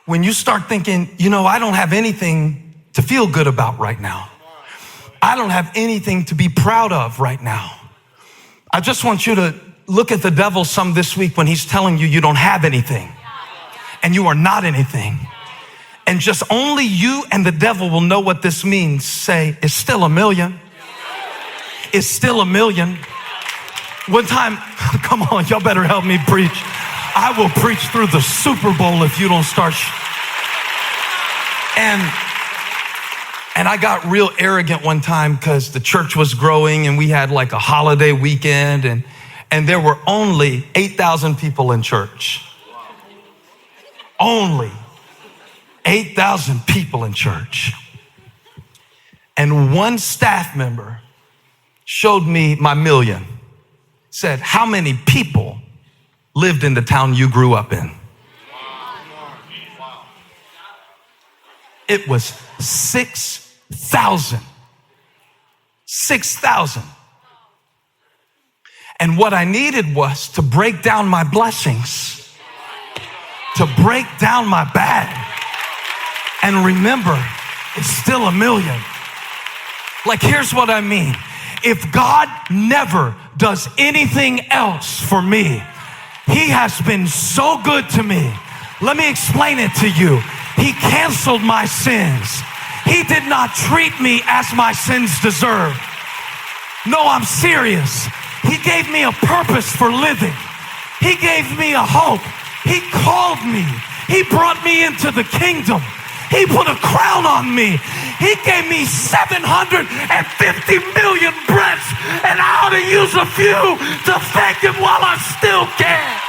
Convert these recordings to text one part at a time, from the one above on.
when you start thinking, I don't have anything to feel good about right now. I don't have anything to be proud of right now. I just want you to look at the devil some this week when he's telling you you don't have anything and you are not anything. And just only you and the devil will know what this means. Say, it's still $1 million. It's still $1 million. One time, come on, y'all better help me preach. I will preach through the Super Bowl if you don't start. And I got real arrogant one time because the church was growing and we had like a holiday weekend and there were only 8,000 people in church. Only 8,000 people in church. And one staff member showed me my $1 million. Said, how many people lived in the town you grew up in? It was 6,000. 6,000. And what I needed was to break down my blessings, to break down my bag, and remember, it's still $1 million. Like, here's what I mean. If God never does anything else for me, he has been so good to me. Let me explain it to you. He canceled my sins. He did not treat me as my sins deserve. No, I'm serious. He gave me a purpose for living. He gave me a hope. He called me. He brought me into the kingdom. He put a crown on me. He gave me 750 million breaths, and I ought to use a few to thank him while I still can.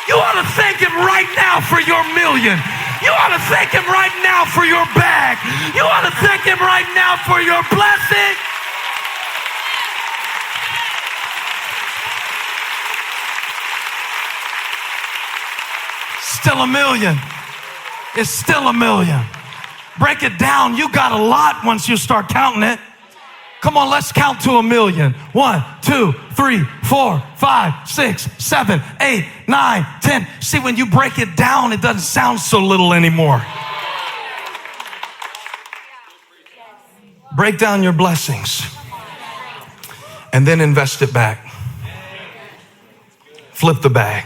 You ought to thank him right now for your $1 million. You ought to thank him right now for your bag. You ought to thank him right now for your blessing. Still $1 million. It's still $1 million. Break it down. You got a lot once you start counting it. Come on, let's count to $1 million. 1, 2, 3, 4, 5, 6, 7, 8, 9, 10. See, when you break it down, it doesn't sound so little anymore. Break down your blessings and then invest it back. Flip the bag.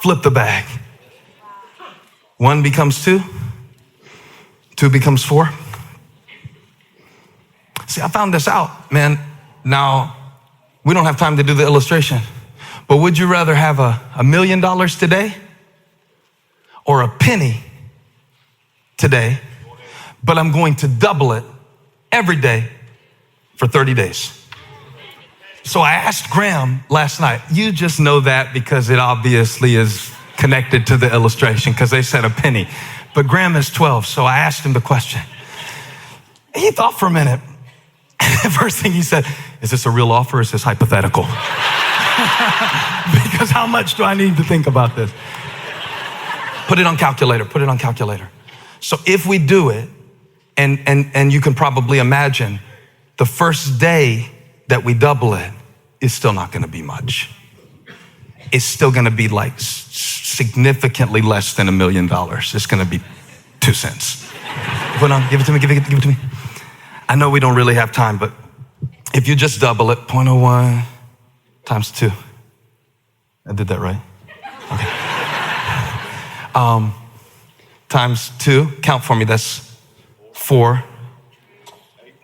Flip the bag. 1 becomes 2. 2 becomes 4. See, I found this out, man. Now, we don't have time to do the illustration, but would you rather have $1 million today or a penny today, but I'm going to double it every day for 30 days? So I asked Graham last night. You just know that because it obviously is connected to the illustration because they said a penny. But Graham is 12, so I asked him the question. He thought for a minute. First thing he said, is this a real offer or is this hypothetical? Because how much do I need to think about this? Put it on calculator, put it on calculator. So if we do it, and you can probably imagine, the first day that we double it is still not gonna be much. It's still gonna be like significantly less than $1 million. It's gonna be 2 cents. Put on, give it to me, give it to me. I know we don't really have time, but if you just double it, 0.01 times 2. I did that right? Okay. Times 2, count for me, that's 4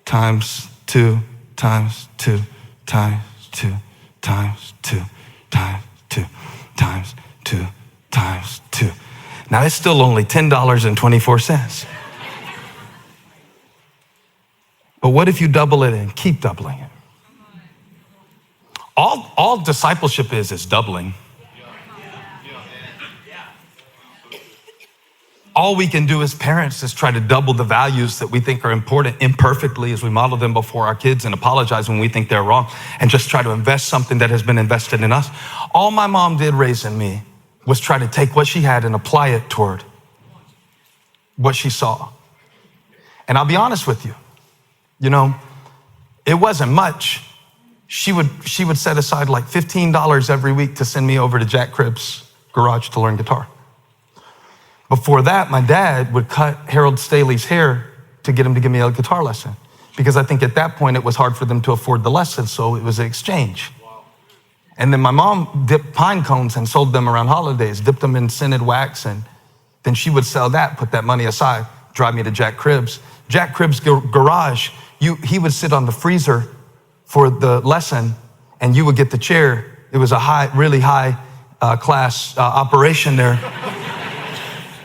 times 2 times 2 times 2 times 2 times 2 times 2 times 2. Now it's still only $10.24. But what if you double it and keep doubling it? All discipleship is doubling. All we can do as parents is try to double the values that we think are important imperfectly as we model them before our kids and apologize when we think they're wrong and just try to invest something that has been invested in us. All my mom did raising me was try to take what she had and apply it toward what she saw. And I'll be honest with you, it wasn't much. She would set aside like $15 every week to send me over to Jack Cribb's garage to learn guitar. Before that, my dad would cut Harold Staley's hair to get him to give me a guitar lesson. Because I think at that point it was hard for them to afford the lesson, so it was an exchange. And then my mom dipped pine cones and sold them around holidays, dipped them in scented wax, and then she would sell that, put that money aside, drive me to Jack Cribb's. Jack Cribb's garage, he would sit on the freezer for the lesson, and you would get the chair. It was a really high class operation there.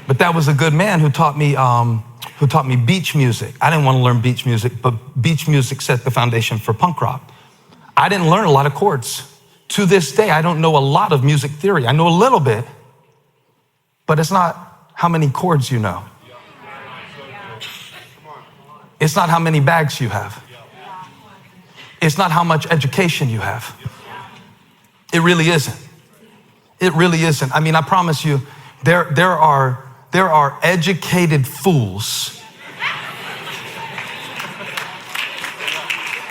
But that was a good man who taught me beach music. I didn't want to learn beach music, but beach music set the foundation for punk rock. I didn't learn a lot of chords. To this day, I don't know a lot of music theory. I know a little bit, but it's not how many chords you know. It's not how many bags you have. It's not how much education you have. It really isn't. It really isn't. I mean, I promise you, there are educated fools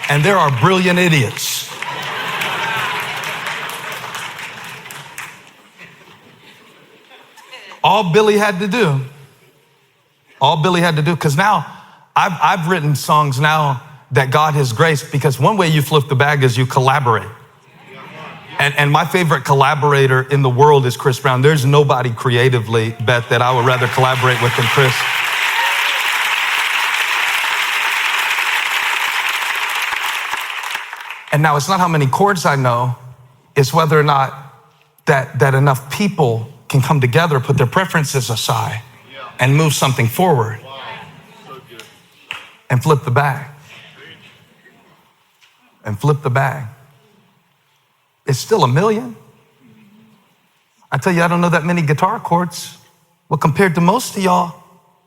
and there are brilliant idiots. All Billy had to do, because now I've written songs now that God has graced, because one way you flip the bag is you collaborate. And my favorite collaborator in the world is Chris Brown. There's nobody creatively, Beth, that I would rather collaborate with than Chris. And now it's not how many chords I know, it's whether or not that enough people can come together, put their preferences aside, and move something forward. And flip the bag. And flip the bag. It's still $1 million. I tell you, I don't know that many guitar chords. Well, compared to most of y'all,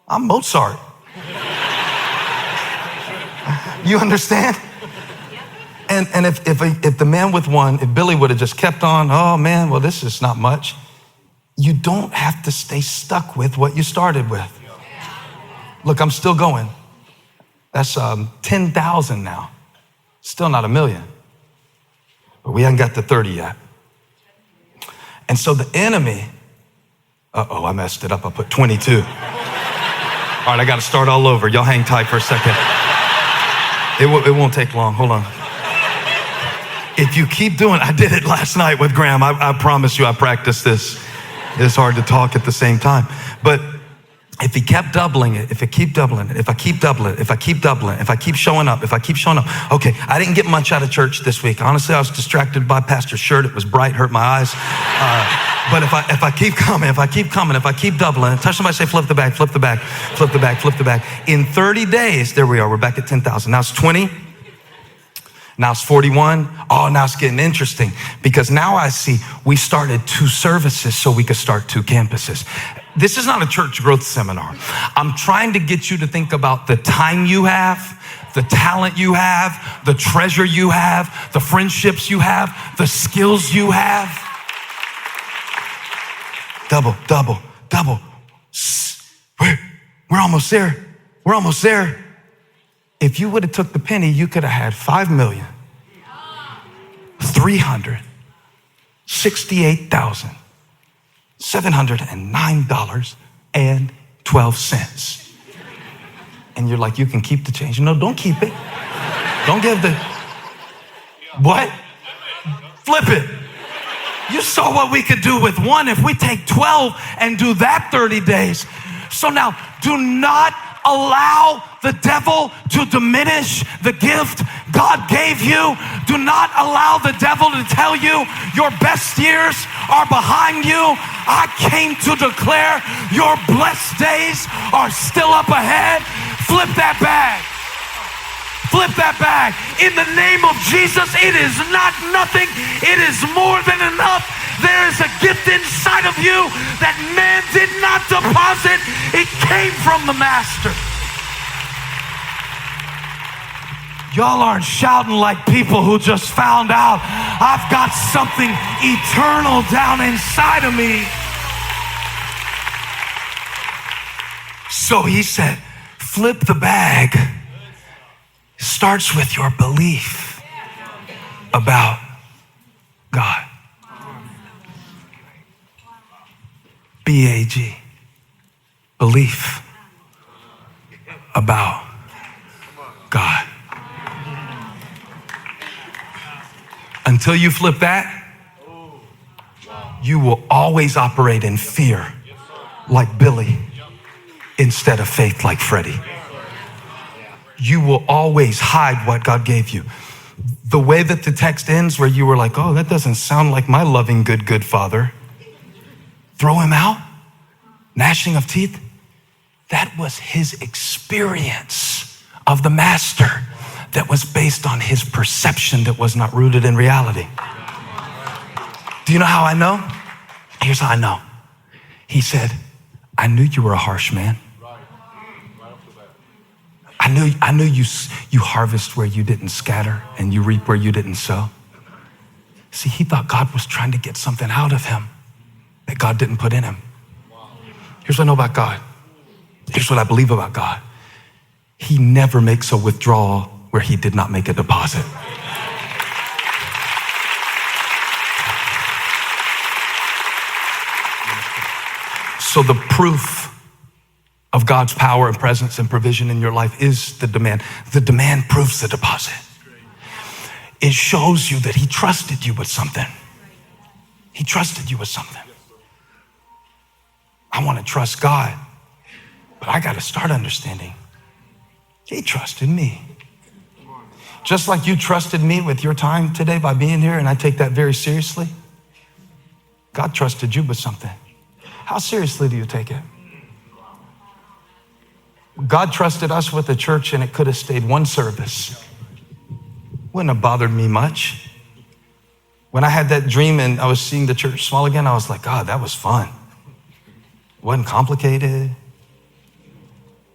I'm Mozart. You understand? And if the man with one, if Billy would have just kept on, oh man, well, this is not much. You don't have to stay stuck with what you started with. Look, I'm still going. That's 10,000 now. Still not $1 million. But we haven't got to 30 yet. And so the enemy, I messed it up. I put 22. All right, I got to start all over. Y'all hang tight for a second. It won't take long. Hold on. If you keep doing, I did it last night with Graham. I promise you I practiced this. It's hard to talk at the same time. But if he kept doubling it, if I keep doubling it, if I keep doubling it, if I keep doubling it, if I keep showing up, Okay, I didn't get much out of church this week. Honestly, I was distracted by Pastor's shirt. It was bright, hurt my eyes. But if I keep coming, if I keep doubling, touch somebody, say, flip the bag, flip the bag, flip the bag, flip the bag. In 30 days, there we are. We're back at 10,000. Now it's 20. Now it's 41. Oh, now it's getting interesting, because now I see we started 2 services so we could start 2 campuses. This is not a church growth seminar. I'm trying to get you to think about the time you have, the talent you have, the treasure you have, the friendships you have, the skills you have. Double. We're almost there. We're almost there. If you would have took the penny, you could have had $5,368,709.12. And you're like, you can keep the change. No, don't keep it. Don't give the, what? Flip it. You saw what we could do with 1 if we take 12 and do that 30 days. So now, do not allow the devil to diminish the gift God gave you. Do not allow the devil to tell you your best years are behind you. I came to declare your blessed days are still up ahead. Flip that bag. Flip that bag. In the name of Jesus, it is not nothing. It is more than enough. There is a gift inside of you that man did not deposit. It came from the Master. Y'all aren't shouting like people who just found out I've got something eternal down inside of me. So he said, flip the bag. Starts with your belief about God. BAG. belief about God. Until you flip that, you will always operate in fear like Billy instead of faith like Freddie. You will always hide what God gave you. The way that the text ends where you were like, oh, that doesn't sound like my loving, good father. Throw him out, gnashing of teeth. That was his experience of the master that was based on his perception that was not rooted in reality. Do you know how I know? Here's how I know. He said, I knew you were a harsh man. I knew you harvest where you didn't scatter and you reap where you didn't sow. See, he thought God was trying to get something out of him that God didn't put in him. Here's what I know about God. Here's what I believe about God. He never makes a withdrawal where he did not make a deposit. So the proof of God's power and presence and provision in your life is the demand. The demand proves the deposit. It shows you that he trusted you with something. He trusted you with something. I want to trust God, but I got to start understanding he trusted me. Just like you trusted me with your time today by being here, and I take that very seriously, God trusted you with something. How seriously do you take it? God trusted us with a church and it could have stayed one service. Wouldn't have bothered me much. When I had that dream and I was seeing the church small again, I was like, God, that was fun. It wasn't complicated.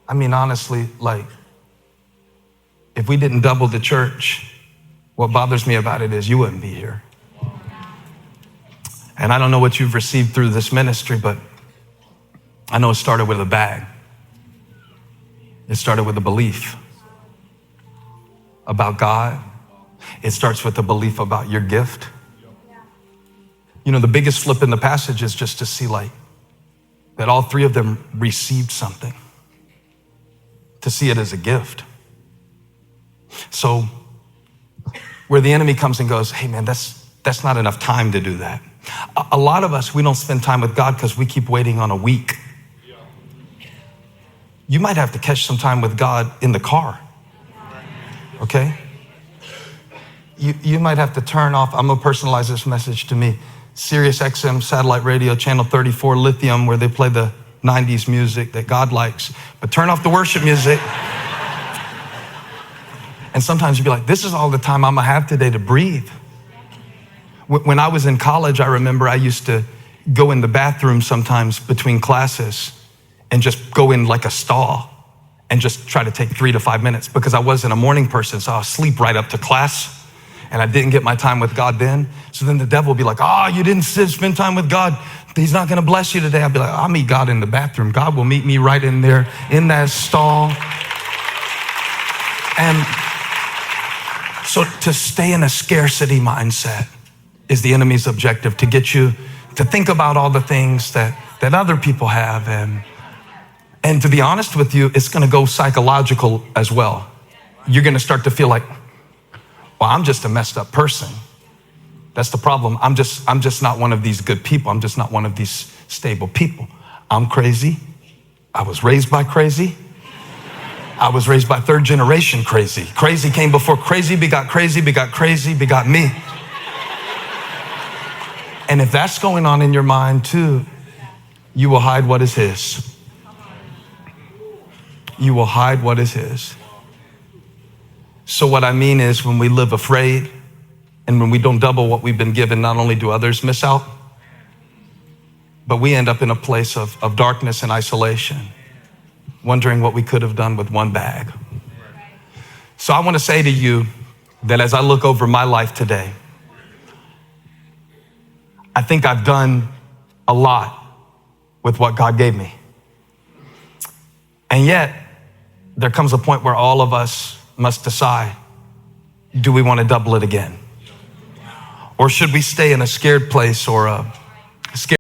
I mean, honestly, like, if we didn't double the church, what bothers me about it is you wouldn't be here. And I don't know what you've received through this ministry, but I know it started with a bag. It started with a belief about God. It starts with a belief about your gift. You know, the biggest flip in the passage is just to see like that all three of them received something, to see it as a gift. So where the enemy comes and goes, hey man, that's not enough time to do that. A lot of us, we don't spend time with God because we keep waiting on a week. You might have to catch some time with God in the car, okay? You might have to turn off, I'm gonna personalize this message to me, Sirius XM satellite radio, channel 34, Lithium, where they play the 90s music that God likes, but turn off the worship music. And sometimes you'd be like, this is all the time I'm gonna have today to breathe. When I was in college, I remember I used to go in the bathroom sometimes between classes and just go in like a stall and just try to take 3 to 5 minutes because I wasn't a morning person, so I'll sleep right up to class and I didn't get my time with God then. So then the devil would be like, oh, you didn't spend time with God. He's not gonna bless you today. I'd be like, I'll meet God in the bathroom. God will meet me right in there in that stall. And so to stay in a scarcity mindset is the enemy's objective, to get you to think about all the things that other people have. And to be honest with you, it's gonna go psychological as well. You're gonna start to feel like, well, I'm just a messed up person. That's the problem. I'm just not one of these good people. I'm just not one of these stable people. I'm crazy. I was raised by crazy. I was raised by third generation crazy. Crazy came before crazy, begot crazy, begot crazy, begot me. And if that's going on in your mind too, you will hide what is his. You will hide what is his. So what I mean is when we live afraid and when we don't double what we've been given, not only do others miss out, but we end up in a place of darkness and isolation, wondering what we could have done with one bag. So I want to say to you that as I look over my life today, I think I've done a lot with what God gave me. And yet, there comes a point where all of us must decide, do we want to double it again? Or should we stay in a scared place or a scared